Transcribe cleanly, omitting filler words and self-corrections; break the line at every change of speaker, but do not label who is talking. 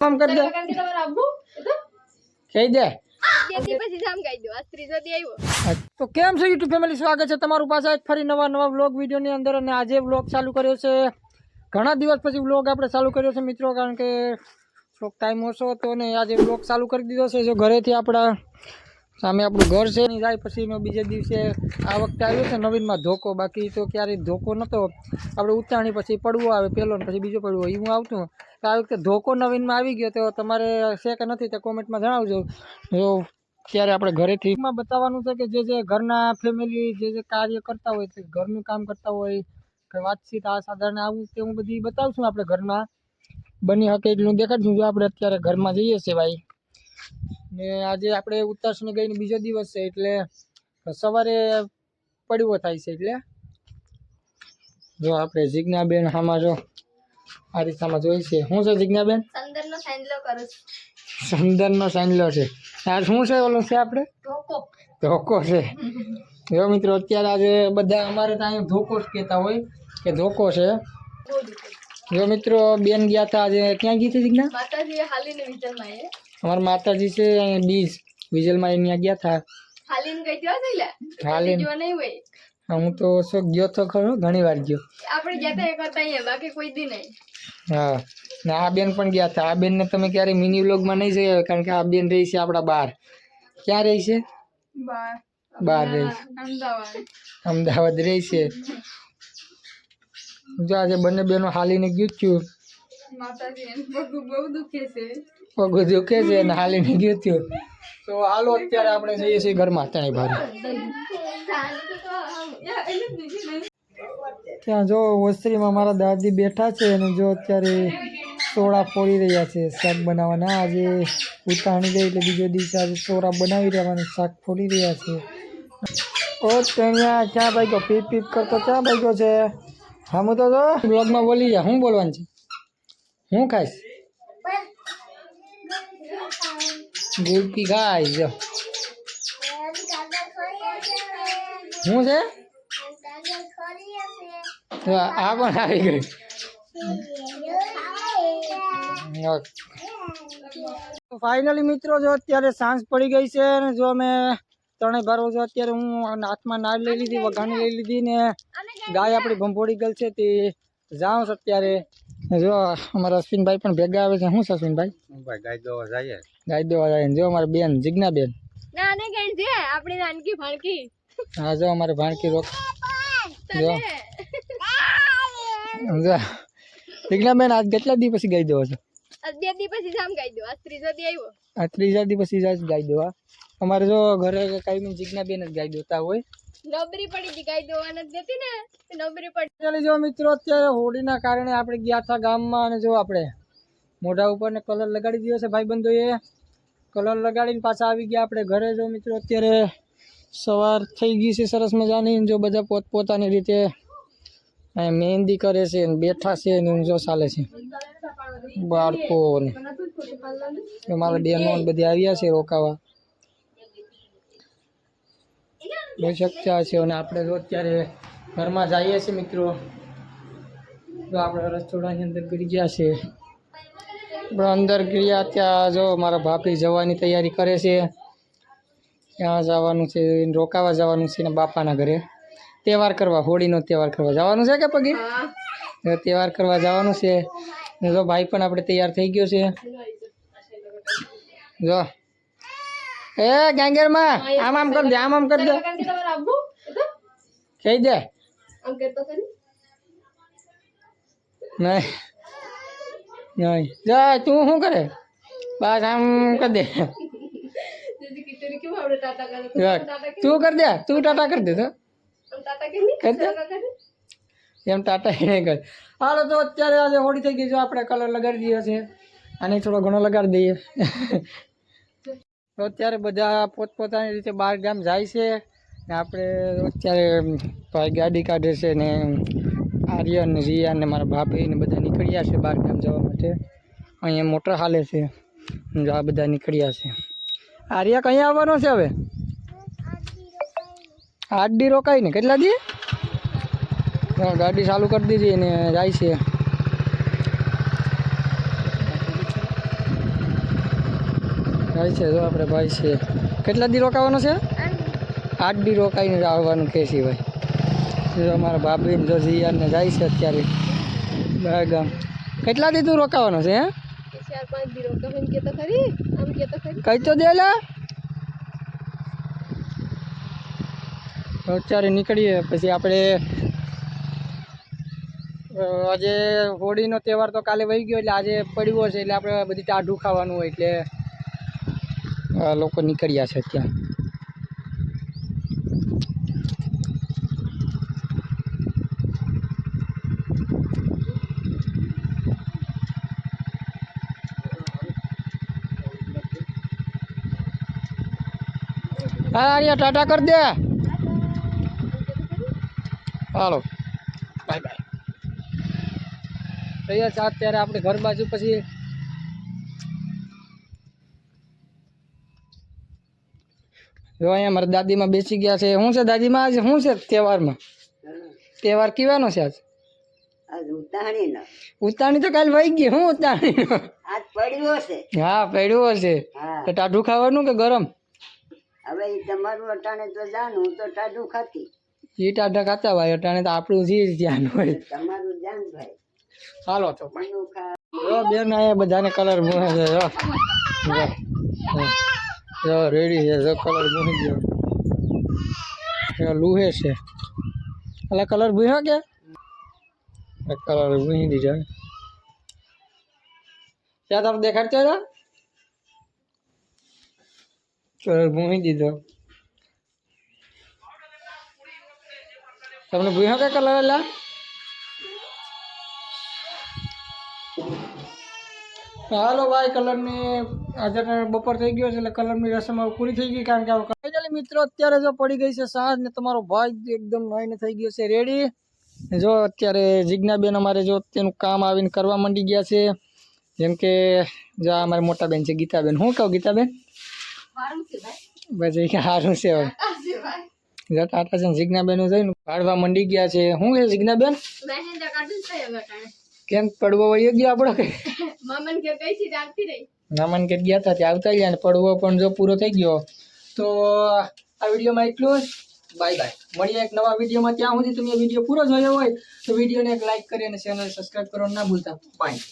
કામ કરી દે કહી દે તો કેમ છે યુટ્યુબ ફેમિલી, સ્વાગત છે તમારું પાછા એક ફરી નવા વ્લોગ વિડીયોની અંદર। અને આજે વ્લોગ ચાલુ કર્યો છે, ઘણા દિવસ પછી વ્લોગ આપણે ચાલુ કર્યો છે મિત્રો, કારણ કે થોડોક ટાઈમ ઓછો હતો ને આજે વ્લોગ ચાલુ કરી દીધો છે। જો ઘરેથી આપણા સામે આપણું ઘર છે ને જાય પછીનો બીજે દિવસે આ વખતે આવ્યો છે નવીનમાં ધોકો, બાકી તો ક્યારેય ધોકો નહોતો। આપણે ઉત્તરાયણ પછી પડવો આવે પહેલો ને પછી બીજો પડવો એવું આવતું, તો આ વખતે ધોકો નવીનમાં આવી ગયો। તો તમારે છે કે નથી તે કોમેન્ટમાં જણાવજો। જો ત્યારે આપણે ઘરેથી બતાવવાનું છે કે જે ઘરના ફેમિલી જે કાર્ય કરતા હોય, તે ઘરનું કામ કરતા હોય, કે વાતચીત આ સાધારણ આવું તે હું બધી બતાવશું। આપણે ઘરમાં બની શકે એટલું દેખાડશું। જો આપણે અત્યારે ઘરમાં જઈએ છીએ ભાઈ, ને આજે આપણે ઉત્તરાયણ ગઈને બીજો દિવસ છે, એટલે સવારે પડવો થાય છે। એટલે જો આપણે જીજ્ઞાબેન આમાં જો આ રીતમાં જોઈ છે, શું છે જીજ્ઞાબેન?
સંદરનો સાંજલો કરું છું।
સંદરનો સાંજલો છે આ શું છે? ઓલો છે આપણે ધોકો છે। જો મિત્રો અત્યારે આજે બધા અમારે તો અહીંયા ધોકો જ કહેતા હોય કે ધોકો છે। જો મિત્રો બેન ગયા હતા આજે, ક્યાં ગઈ હતી જીજ્ઞા?
માતાજી હાલીને વિજલમાં એ
અમારા માતાજી છે અહીંયા બીજ વિજલમાં, અહીંયા ગયા હતા
હાલીને ગઈ થયો છે લે
હાલીને।
જો નહીં હોય
હું તો શું ગયો તો ખરો, ઘણી વાર ગયો।
આપણે જતા એક હતા અહીંયા, બાકી કોઈ દી નહીં।
હા ને આ બેન પણ ગયા હતા। આ બેન ને તમે ક્યારે મિની વ્લોગમાં નહીં જોયા, કારણ કે આ બેન રહી છે આપણા બહાર। ક્યાં રહી છે? બહાર રહી છે, અમદાવાદ રહી છે। જો આજે બંને બેનો હાલીને ગયું થયું,
માતાજી બહુ દુખે છે,
પગ દુખે છે અને હાલીને ગયું થયું। તો હાલો અત્યારે આપણે જઈએ છીએ ઘરમાં ત્રણેય ભાઈ। ત્યાં જો ઓસરીમાં મારા દાદી બેઠા છે અને જો અત્યારે સોડા ફોડી રહ્યા છે શાક બનાવવાના। આજે ઉતાણી ગઈ એટલે બીજો દિવસ આજે સોડા બનાવી રહ્યા, શાક ફોડી રહ્યા છે। ઓ ત્યાં ક્યાં ભાગ્યો? પીપ પીપ કરતો ક્યાં ભાગ્યો છે? હા હું તો જો બ્લોગમાં બોલી જા, શું બોલવાનું છે? હું ખાઈશ? ગુલપી ખાઈશ। જો શું છે? આ પણ આવી ગઈ। ફાઇનલી મિત્રો જો અત્યારે સાંજ પડી ગઈ છે અને જો અમે ત્રણેય ભારો જો અત્યારે હું હાથમાં નાળ લઈ લીધી, વઘાણી લઈ લીધી ને ગાય આપણી ભંભોળી ગયેલ છે તે જાઉં છું અત્યારે। જો અમારા અશ્વિનભાઈ પણ ભેગા આવે છે। શું છે અશ્વિનભાઈ? ગાય દોવા જાય। જો અમારી બેન જીજ્ઞાબેન,
નાને ગઈ છે આપણી નાનકી ભાણકી।
હા જો અમારે ભાણકી રોક જો જીજ્ઞાબેન આજ કેટલા દી પછી ગાય દોવા છો?
આજ 2 દી પછી જામ ગાઈ દો, આજ ત્રીજો દી આવ્યો।
આ ત્રીજા દી પછી જ ગાય દોવા। અમારે જો ઘરે કાંઈ જીજ્ઞાબેન જ ગાય દોતા હોય।
નબરી પડી હતી ગાઈ દોવા નથી દેતી ને, નબરી પડી।
ચાલી જો મિત્રો અત્યારે હોળીના કારણે આપણે ગયા હતા ગામમાં અને જો આપણે મોઢા ઉપર ને કલર લગાડી દીધો છે ભાઈબંધોએ। કલર લગાડીને પાછા આવી ગયા આપણે ઘરે। જો મિત્રો અત્યારે સવાર થઈ ગઈ છે સરસ મજાની। જો બધા પોતપોતાની રીતે મહેંદી કરે છે ને બેઠા છે ને જો ચાલે છે બાળકો ને મારા બહેનો બધી આવ્યા છે રોકાવા, જોઈ શકતા છે। અને આપણે જો અત્યારે ઘરમાં જઈએ છીએ મિત્રો, તો આપણે રસોડાની અંદર ગઈ ગયા છે। આપણે અંદર ગયા ત્યાં જો મારા ભાભી જવાની તૈયારી કરે છે, ત્યાં જવાનું છે, રોકાવા જવાનું છે ને બાપાના ઘરે તહેવાર કરવા, હોળીનો તહેવાર કરવા જવાનું છે કે પગી તહેવાર કરવા જવાનું છે। જો ભાઈ પણ આપણે તૈયાર થઈ ગયો છે। જો એ ગેંગેરમાં આમ કરી દે, આમ કરી દે, કહી દે નહીં નહીં જા તું શું કરે? બસ આમ કરી દે, તું કરી દે, તું ટાટા કરી દે, તો એમ ટાટા નહીં કર। હાલો તો અત્યારે આજે હોળી થઈ ગઈ, જો આપણે કલર લગાડી દઈએ છે, આને થોડો ઘણો લગાડી દઈએ। તો અત્યારે બધા પોતપોતાની રીતે બહાર ગામ જાય છે ને આપણે અત્યારે ભાઈ ગાડી કાઢે છે ને આર્યન ને રિયા ને મારા ભાભી ને બધા નીકળ્યા છે બહાર ગામ જવા માટે। અહીંયા મોટર હાલે છે, જો આ બધા નીકળ્યા છે। આર્યા કઈ આવવાનો છે હવે? 8 દી રોકાય ને કેટલા દી? ગાડી ચાલુ કરી દીધી ને જાય છે। ભાઈ છે જો આપણે ભાઈ છે કેટલા દી રોકાવાનો છે 8 દી રોકાઈને જ આવવાનું કહે છે ભાઈ જો અમારા ભાભી ને જો જીયાને જાય છે અત્યારે બહાર ગામ કેટલા દી તું રોકાવાનો છે હે
4-5 દી રોકા એમ કે તો ખરી આમ કે તો ખરી
કઈ તો દે લા તો અત્યારે નીકળીએ પછી આપણે આજે હોળીનો તહેવાર તો કાલે વહી ગયો એટલે આજે પડ્યો છે એટલે આપણે બધી ટાઢું ખાવાનું હોય એટલે લોકો નીકળ્યા છે ત્યાં હા આર્યા ટાટા કરી દે હાલો બાય બાય તૈયાર છે અત્યારે આપણે ઘર બાજુ પછી જો અહીંયા મારા દાદીમાં બેસી ગયા છે શું છે દાદીમાં આજે શું છે તહેવારમાં તહેવાર કેવાનો છે આજ ઉતાણી તો કાલ વહી ગઈ હું ઉતાણી હા પડ્યો હશે તો ટાઢું ખાવાનું કે ગરમ
હવે તમારું અટાણે તો જાણું તો ટાઢું ખાતી
એ ટાઢા ખાતા ભાઈ અટાણે તો આપણું જે ધ્યાન હોય
તમારું જાણ ભાઈ
હાલો તો
એનું ખા
જો બેન અહીંયા બધાને કલર મૂકે છે જો રેડી છે જો કલર મૂકી ગયો લુહે છે એટલે કલર ભૂયો કે કલર ભૂઈ દીધો ત્યાં તમે દેખાડતો હતા કલર ભૂઈ દીધો તમને ભૂયો કે કલર એટલે હાલો ભાઈ કલરની આજે બપોર થઈ ગયો છે એટલે કલરની રસમ હવે પૂરી થઈ ગઈ કારણ કે ફાઇનલી મિત્રો અત્યારે જો પડી ગઈ છે સાંજ ને તમારો ભાઈ એકદમ નાઈને થઈ ગયો છે રેડી જો અત્યારે જીજ્ઞાબેન અમારે જો તેનું કામ આવીને કરવા માંડી ગયા છે જેમ કે જો આ અમારી મોટા બેન છે ગીતાબેન હું કહું ગીતાબેન બસ એ સારું છે હવે જો ટાટા છે જીજ્ઞાબેન જઈને કાઢવા માંડી ગયા છે શું છે જીજ્ઞાબેન
મહેન્દ્ર કાઢું છે હવે કાણે
કેમ પડવો વળી ગયો આપણો કે
મામન કે કઈ થી આવતી રહી
નામન કે ગયા હતા ત્યાં આવતા ગયા ને પડવો પણ જો પૂરો થઈ ગયો તો આ વિડીયોમાં એટલું જ બાય બાય મળીએ એક નવા વિડીયોમાં ત્યાં સુધી તમે વિડીયો પૂરો જોયો હોય તો વિડીયોને એક લાઈક કરી અને ચેનલ સબસ્ક્રાઈબ કરવાનું ના ભૂલતા બાય